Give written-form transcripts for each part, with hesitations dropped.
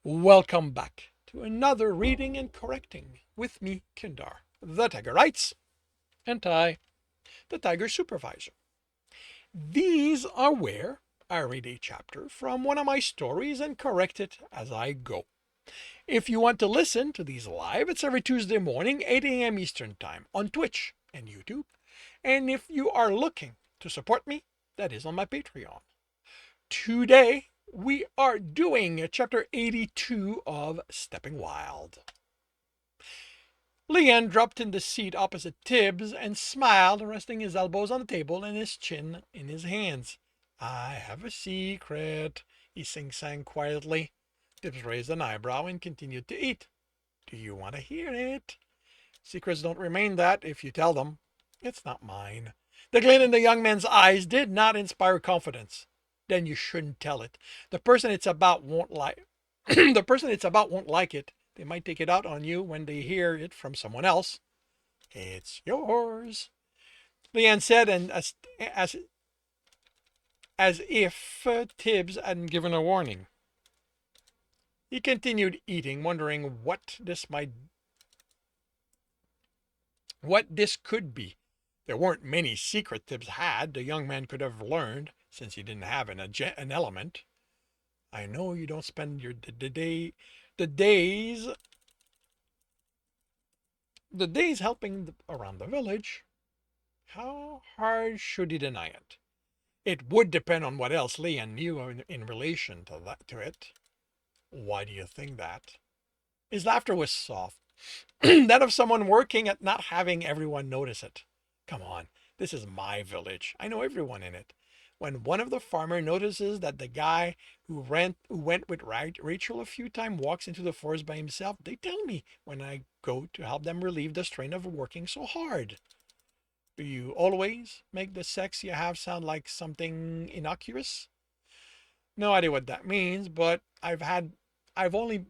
Welcome back to another reading and correcting with me, Kindar, the Tiger Writes, and I, the Tiger Supervisor. These are where I read a chapter from one of my stories and correct it as I go. If you want to listen to these live, it's every Tuesday morning, 8 a.m. Eastern Time on Twitch and YouTube. And if you are looking to support me, that is on my Patreon. Today, we are doing chapter 82 of Stepping Wild. Leon dropped in the seat opposite Tibs and smiled, resting his elbows on the table and his chin in his hands. I have a secret, he sing-sang quietly. Tibs raised an eyebrow and continued to eat. Do you want to hear it? Secrets don't remain that if you tell them. It's not mine. The glint in the young man's eyes did not inspire confidence. Then you shouldn't tell it. The person it's about won't like the person it's about won't like it. They might take it out on you when they hear it from someone else. It's yours, Leanne said, and as if Tibbs hadn't given a warning. He continued eating, wondering what this could be. There weren't many secret Tibbs had the young man could have learned, since he didn't have an element. I know you don't spend the days helping around the village. How hard should he deny it? It would depend on what else Leon knew in relation to it. Why do you think that? His laughter was soft, that of someone working at not having everyone notice it. Come on, this is my village. I know everyone in it. When one of the farmer notices that the guy who went with Rachel a few times walks into the forest by himself, they tell me when I go to help them relieve the strain of working so hard. Do you always make the sex you have sound like something innocuous? No idea what that means, but I've only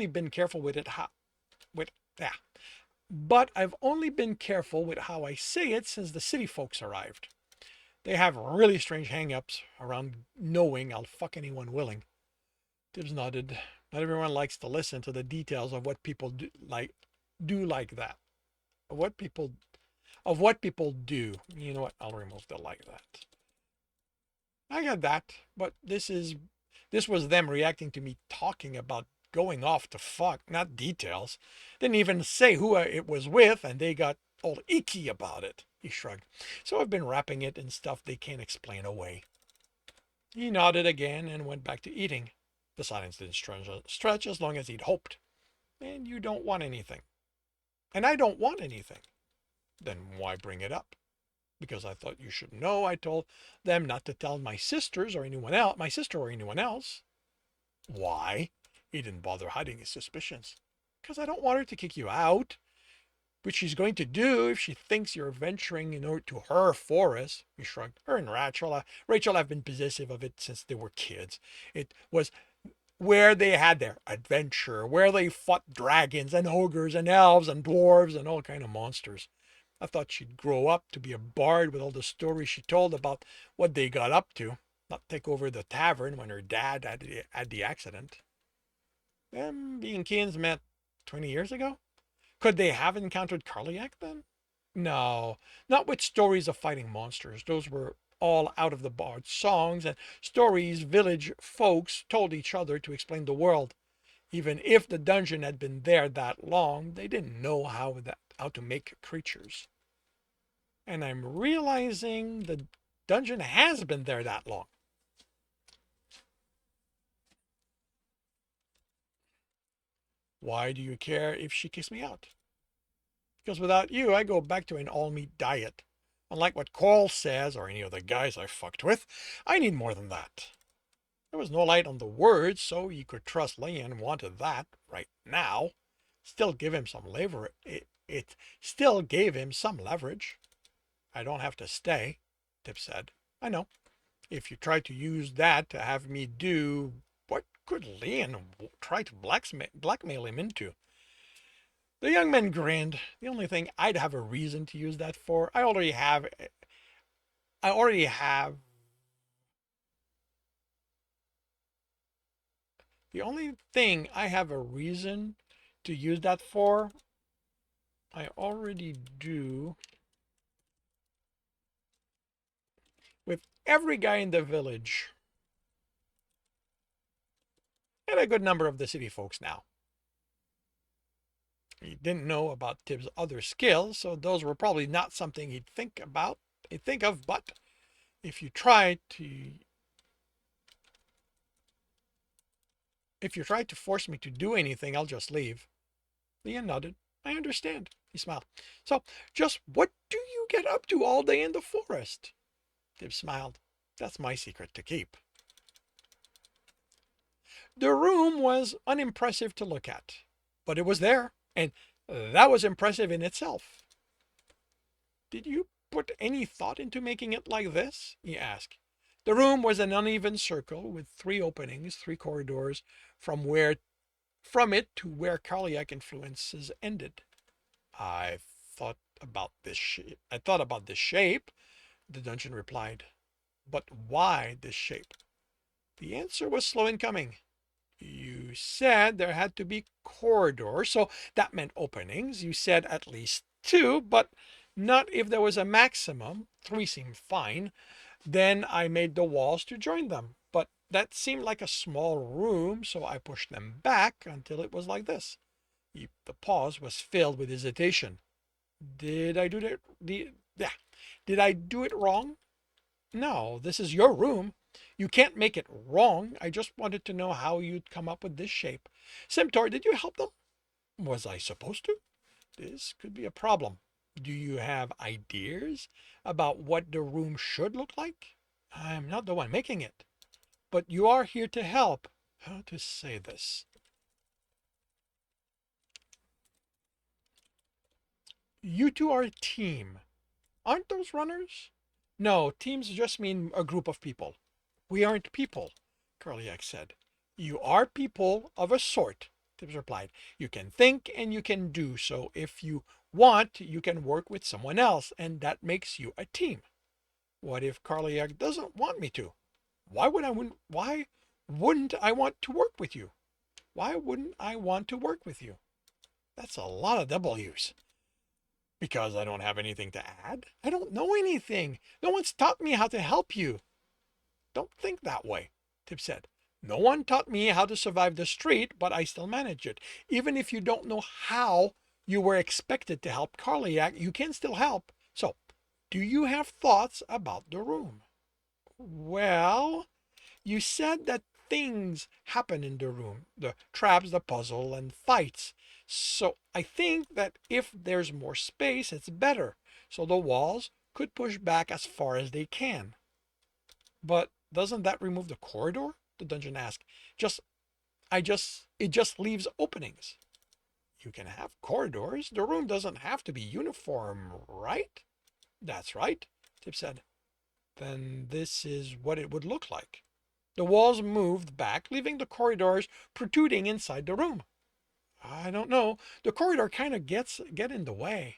been careful with it with yeah. But I've only been careful with how I say it since the city folks arrived. They have really strange hang-ups around knowing I'll fuck anyone willing. Tibbs nodded. Not everyone likes to listen to the details of what people do like that. Of what people do. You know what? I'll remove the like that. I get that, but this was them reacting to me talking about going off to fuck, not details. Didn't even say who it was with, and they got all icky about it. He shrugged. So I've been wrapping it in stuff they can't explain away. He nodded again and went back to eating. The silence didn't stretch as long as he'd hoped. And you don't want anything. And I don't want anything. Then why bring it up? Because I thought you should know I told them not to tell my sister or anyone else. Why? He didn't bother hiding his suspicions. Because I don't want her to kick you out. Which she's going to do if she thinks you're venturing to her forest. He shrugged. Her and Rachel have been possessive of it since they were kids. It was where they had their adventure, where they fought dragons and ogres and elves and dwarves and all kind of monsters. I thought she'd grow up to be a bard with all the stories she told about what they got up to, not take over the tavern when her dad had the accident. Them being kins met 20 years ago? Could they have encountered Carliac then? No, not with stories of fighting monsters. Those were all out of the bard's songs and stories village folks told each other to explain the world. Even if the dungeon had been there that long, they didn't know how to make creatures. And I'm realizing the dungeon has been there that long. Why do you care if she kicks me out? Because without you, I go back to an all-meat diet. Unlike what Cole says, or any of the guys I fucked with, I need more than that. There was no light on the words, so you could trust Leon wanted that right now. Still give him some leverage. It still gave him some leverage. I don't have to stay, Tip said. I know. If you try to use that to have me do, what could Leon try to blackmail him into? The young man grinned. The only thing I'd have a reason to use that for, I already have The only thing I have a reason to use that for, I already do with every guy in the village and a good number of the city folks now. He didn't know about Tib's other skills, so those were probably not something he'd think of, but if you try to force me to do anything, I'll just leave. Leon nodded. I understand. He smiled. So, just what do you get up to all day in the forest? Tib smiled. That's my secret to keep. The room was unimpressive to look at, but it was there, and that was impressive in itself. Did you put any thought into making it like this? He asked. The room was an uneven circle with 3 openings, 3 corridors from it to where Carliac influences ended. I thought about this shape, the dungeon replied. But why this shape? The answer was slow in coming. You said there had to be corridors, so that meant openings. You said at least 2, but not if there was a maximum. 3 seemed fine. Then I made the walls to join them, but that seemed like a small room, so I pushed them back until it was like this. The pause was filled with hesitation. Did I do that? Did I do it wrong? No, this is your room. You can't make it wrong. I just wanted to know how you'd come up with this shape. Simtor, did you help them? Was I supposed to? This could be a problem. Do you have ideas about what the room should look like? I'm not the one making it. But you are here to help. How to say this? You two are a team. Aren't those runners? No, teams just mean a group of people. We aren't people, Karliak said. You are people of a sort, Tibbs replied. You can think and you can do, so if you want, you can work with someone else, and that makes you a team. What if Karliak doesn't want me to? Why wouldn't I want to work with you? Why wouldn't I want to work with you? That's a lot of W's. Because I don't have anything to add? I don't know anything. No one's taught me how to help you. Don't think that way, Tib said. No one taught me how to survive the street, but I still manage it. Even if you don't know how you were expected to help Karliak, you can still help. So, do you have thoughts about the room? Well, you said that things happen in the room. The traps, the puzzle, and fights. So I think that if there's more space, it's better. So the walls could push back as far as they can. But doesn't that remove the corridor? The dungeon asked. It just leaves openings. You can have corridors. The room doesn't have to be uniform, right? That's right, Tip said. Then this is what it would look like. The walls moved back, leaving the corridors protruding inside the room. I don't know. The corridor kind of get in the way.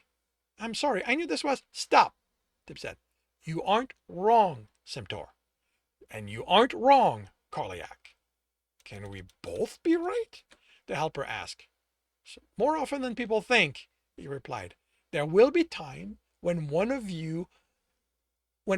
I'm sorry. I knew this was. Stop, Tip said. You aren't wrong, Simtor. And you aren't wrong, Karliak. Can we both be right? The helper asked. More often than people think, he replied. There will be time when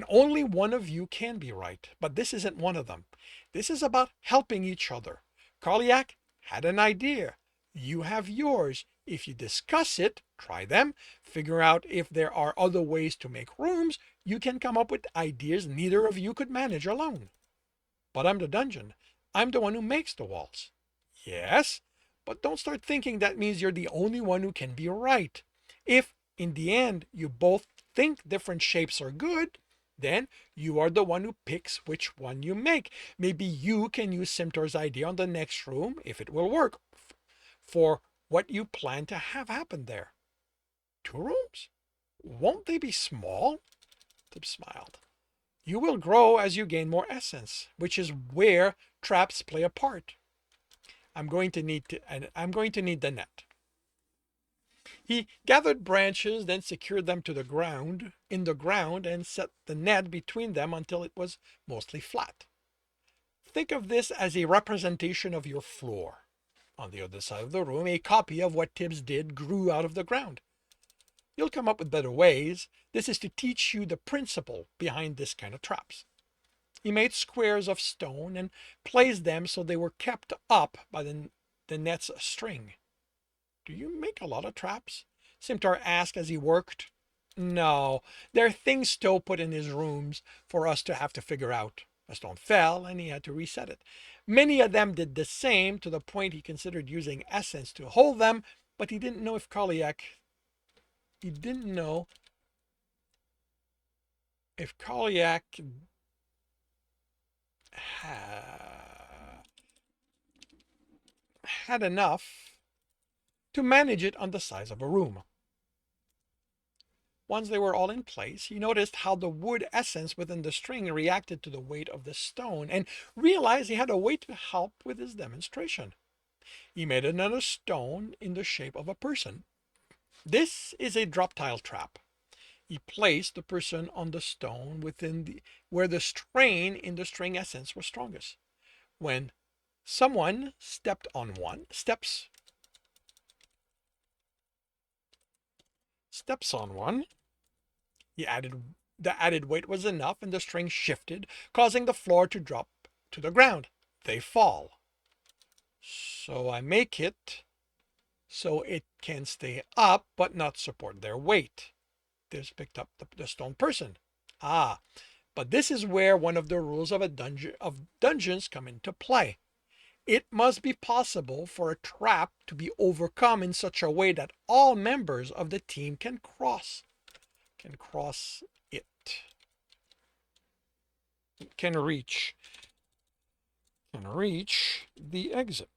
only one of you can be right, but this isn't one of them. This is about helping each other. Karliak had an idea. You have yours. If you discuss it, try them, figure out if there are other ways to make rooms, you can come up with ideas neither of you could manage alone. But I'm the dungeon. I'm the one who makes the walls. Yes, but don't start thinking that means you're the only one who can be right. If, in the end, you both think different shapes are good, then you are the one who picks which one you make. Maybe you can use Simtor's idea on the next room, if it will work, for what you plan to have happen there. 2 rooms? Won't they be small? Tib smiled. You will grow as you gain more essence, which is where traps play a part. I'm going to need the net. He gathered branches, then secured them to the ground, and set the net between them until it was mostly flat. Think of this as a representation of your floor. On the other side of the room, a copy of what Tibs did grew out of the ground. You'll come up with better ways. This is to teach you the principle behind this kind of traps. He made squares of stone and placed them so they were kept up by the net's string. Do you make a lot of traps? Simtar asked as he worked. No, they're things Stowe put in his rooms for us to have to figure out. A stone fell and he had to reset it. Many of them did the same to the point he considered using essence to hold them, but he didn't know if Carliac had enough to manage it on the size of a room. Once they were all in place, he noticed how the wood essence within the string reacted to the weight of the stone and realized he had a way to help with his demonstration. He made another stone in the shape of a person. This is a drop tile trap. He placed the person on the stone where the strain in the string essence was strongest. When someone steps on one, the added weight was enough and the string shifted, causing the floor to drop to the ground. They fall. So I make it so it can stay up but not support their weight. This picked up the stone person. But this is where one of the rules of dungeons come into play. It must be possible for a trap to be overcome in such a way that all members of the team can cross it, can reach the exit.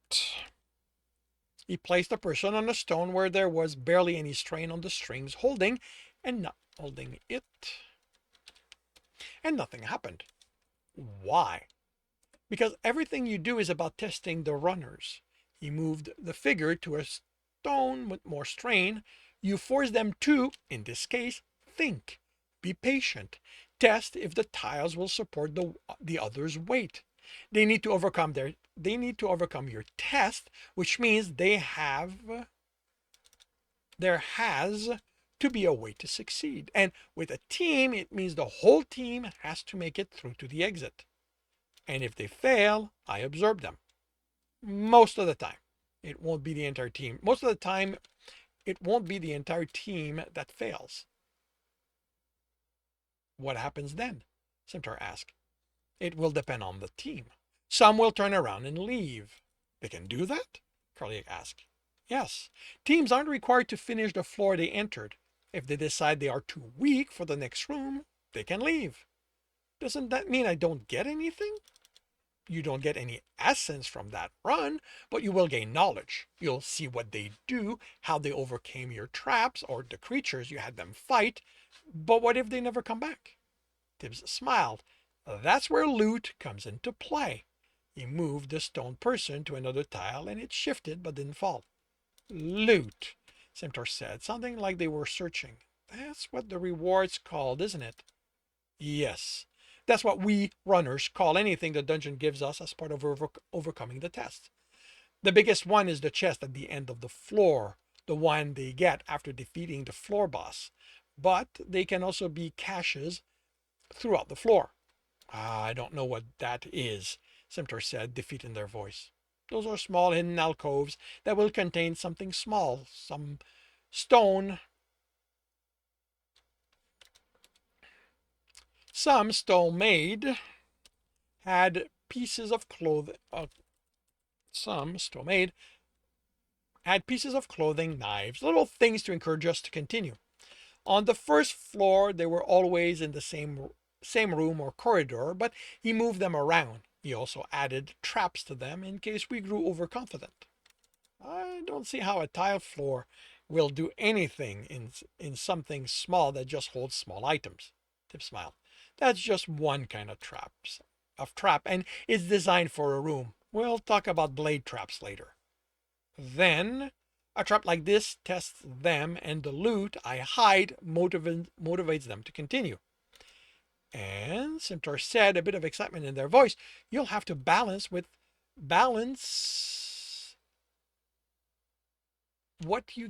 He placed the person on a stone where there was barely any strain on the strings holding and not holding it. And nothing happened. Why? Because everything you do is about testing the runners. He moved the figure to a stone with more strain. You force them to, in this case, think. Be patient. Test if the tiles will support the other's weight. They need to overcome your test, which means there has to be a way to succeed. And with a team, it means the whole team has to make it through to the exit. And if they fail, I absorb them. Most of the time, it won't be the entire team. Most of the time, it won't be the entire team that fails. What happens then? Simtar asked. It will depend on the team. Some will turn around and leave. They can do that? Carliac asked. Yes. Teams aren't required to finish the floor they entered. If they decide they are too weak for the next room, they can leave. Doesn't that mean I don't get anything? You don't get any essence from that run, but you will gain knowledge. You'll see what they do, how they overcame your traps or the creatures you had them fight. But what if they never come back? Tibs smiled. That's where loot comes into play. He moved the stone person to another tile and it shifted but didn't fall. Loot, Simtar said, something like they were searching. That's what the reward's called, isn't it? Yes. That's what we runners call anything the dungeon gives us as part of overcoming the test. The biggest one is the chest at the end of the floor, the one they get after defeating the floor boss. But they can also be caches throughout the floor. I don't know what that is, Simtar said, defeat in their voice. Those are small hidden alcoves that will contain something small, some stone. Some stone made had pieces of clothing. Some stone made had pieces of clothing, knives, little things to encourage us to continue. On the first floor, they were always in the same room or corridor, but he moved them around. He also added traps to them in case we grew overconfident. I don't see how a tile floor will do anything in something small that just holds small items. Tip smiled. That's just one kind of trap, and it's designed for a room. We'll talk about blade traps later. Then, a trap like this tests them and the loot I hide motivates them to continue. And Centaur said, a bit of excitement in their voice, you'll have to balance what you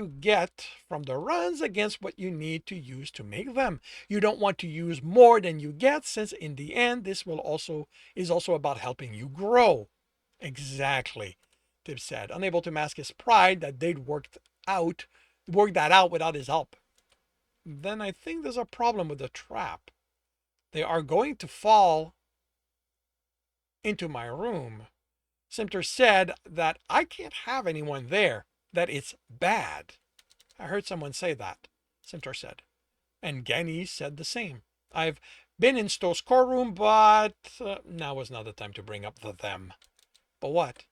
get from the runs against what you need to use to make them. You don't want to use more than you get, since in the end this is also about helping you grow. Exactly, Tibs said, unable to mask his pride that they'd worked that out without his help. Then I think there's a problem with the trap. They are going to fall into my room. Centaur said that I can't have anyone there, that it's bad. I heard someone say that, Centaur said. And Gani said the same. I've been in Stowe's core room, but now was not the time to bring up the them. But what?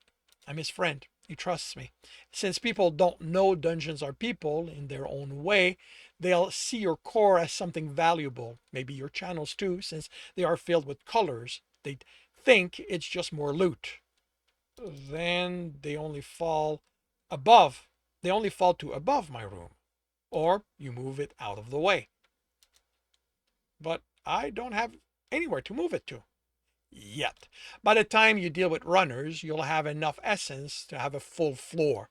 I'm his friend. He trusts me. Since people don't know dungeons are people in their own way, they'll see your core as something valuable. Maybe your channels too, since they are filled with colors. They think it's just more loot. Then they only fall above. They only fall to above my room. Or you move it out of the way. But I don't have anywhere to move it to yet. By the time you deal with runners, you'll have enough essence to have a full floor.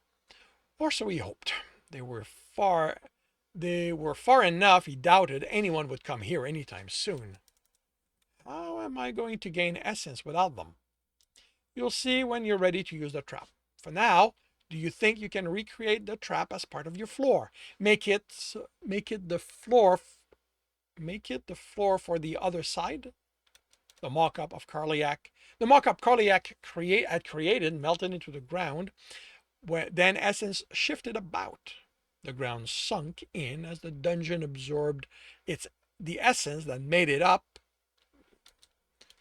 Or so he hoped. They were far enough he doubted anyone would come here anytime soon. How am I going to gain essence without them? You'll see when you're ready to use the trap. For now, do you think you can recreate the trap as part of your floor? Make it the floor for the other side? The mock-up Carliac had created melted into the ground, where then essence shifted about. The ground sunk in as the dungeon absorbed the essence that made it up.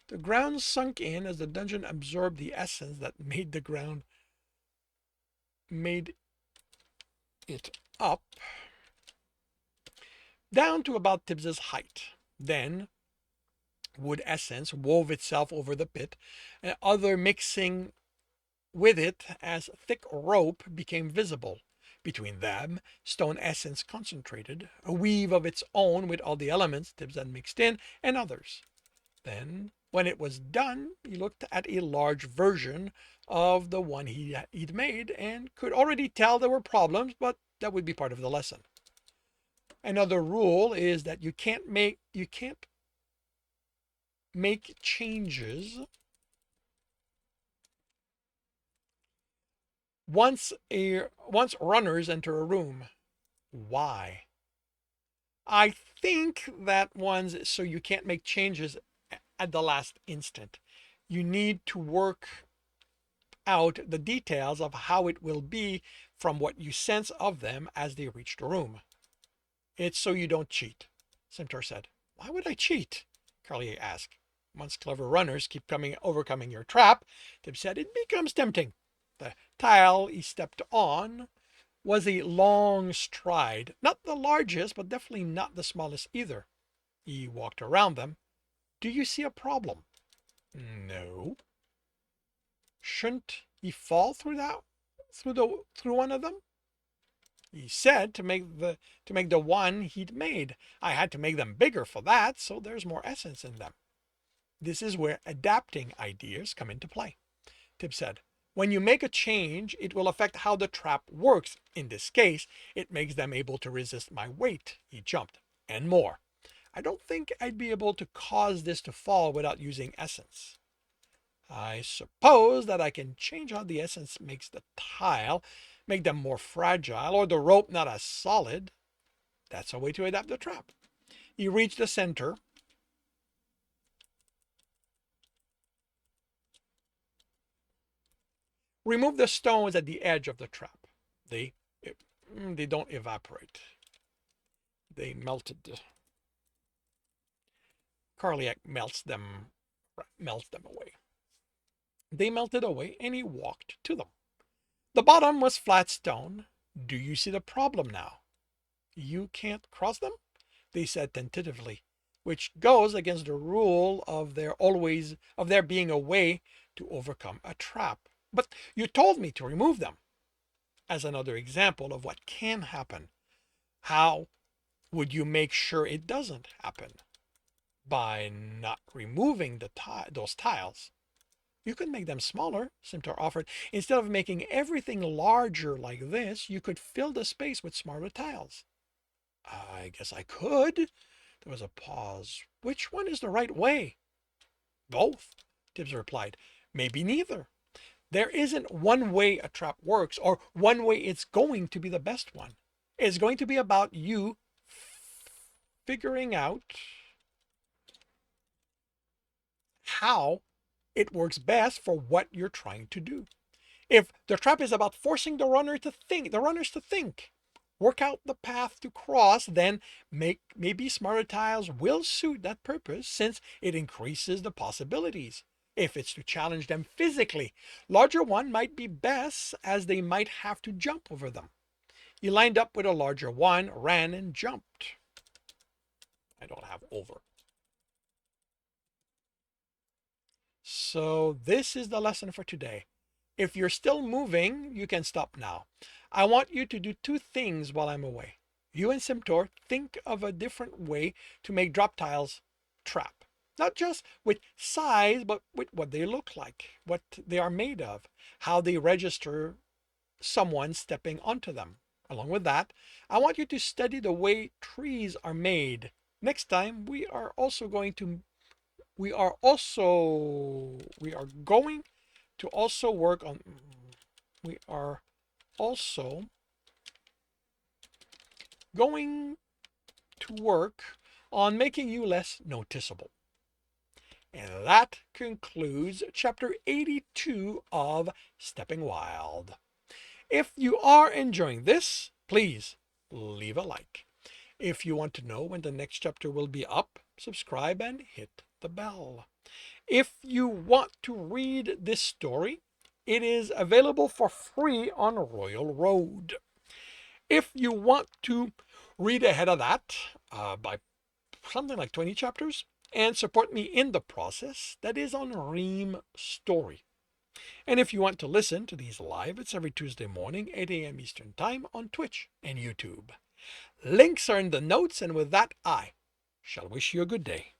The ground sunk in as the dungeon absorbed the essence that made it up, down to about Tibbs's height. Then wood essence wove itself over the pit, and other mixing with it as thick rope became visible. Between them, stone essence concentrated, a weave of its own with all the elements Tibbs had mixed in, and others. Then, when it was done, he looked at a large version of the one he'd made and could already tell there were problems, but that would be part of the lesson. Another rule is that you can't make changes once runners enter a room. Why? I think that one's so you can't make changes at the last instant. You need to work out the details of how it will be from what you sense of them as they reach the room. It's so you don't cheat, Centaur said. Why would I cheat? Carlier asked. Once clever runners keep overcoming your trap, Tibs said, it becomes tempting. The tile he stepped on was a long stride, not the largest, but definitely not the smallest either. He walked around them. Do you see a problem? No. Shouldn't he fall through one of them? He said to make the one he'd made. I had to make them bigger for that, so there's more essence in them. This is where adapting ideas come into play. Tib said, when you make a change, it will affect how the trap works. In this case, it makes them able to resist my weight. He jumped, and more. I don't think I'd be able to cause this to fall without using essence. I suppose that I can change how the essence makes the tile, make them more fragile, or the rope not as solid. That's a way to adapt the trap. He reached the center. Remove the stones at the edge of the trap. They don't evaporate. They melted. Carliac melts them away. They melted away, and he walked to them. The bottom was flat stone. Do you see the problem now? You can't cross them? They said tentatively, which goes against the rule of there being a way to overcome a trap. But you told me to remove them. As another example of what can happen. How Would you make sure it doesn't happen by not removing those tiles? You could make them smaller, Simtor offered. Instead of making everything larger like this, you could fill the space with smaller tiles. I guess I could. There was a pause. Which one is the right way? Both, Tibbs replied. Maybe neither. There isn't one way a trap works or one way it's going to be the best one. It's going to be about you figuring out how it works best for what you're trying to do. If the trap is about forcing the runners to think, work out the path to cross, then maybe smarter tiles will suit that purpose since it increases the possibilities. If it's to challenge them physically, larger one might be best as they might have to jump over them. You lined up with a larger one, ran and jumped. I don't have over. So this is the lesson for today. If you're still moving, you can stop now. I want you to do two things while I'm away. You and Simtor think of a different way to make drop tiles trap. Not just with size, but with what they look like, what they are made of, how they register someone stepping onto them. Along with that, I want you to study the way trees are made. Next time, we are going to also work on we are also going to work on making you less noticeable. And that concludes chapter 82 of Stepping Wild. If you are enjoying this, please leave a like. If you want to know when the next chapter will be up, subscribe and hit the bell. If you want to read this story, it is available for free on Royal Road. If you want to read ahead of that by something like 20 chapters and support me in the process, that is on Ream Story. And if you want to listen to these live, it's every Tuesday morning, 8 a.m. Eastern Time on Twitch and YouTube. Links are in the notes, and with that, I shall wish you a good day.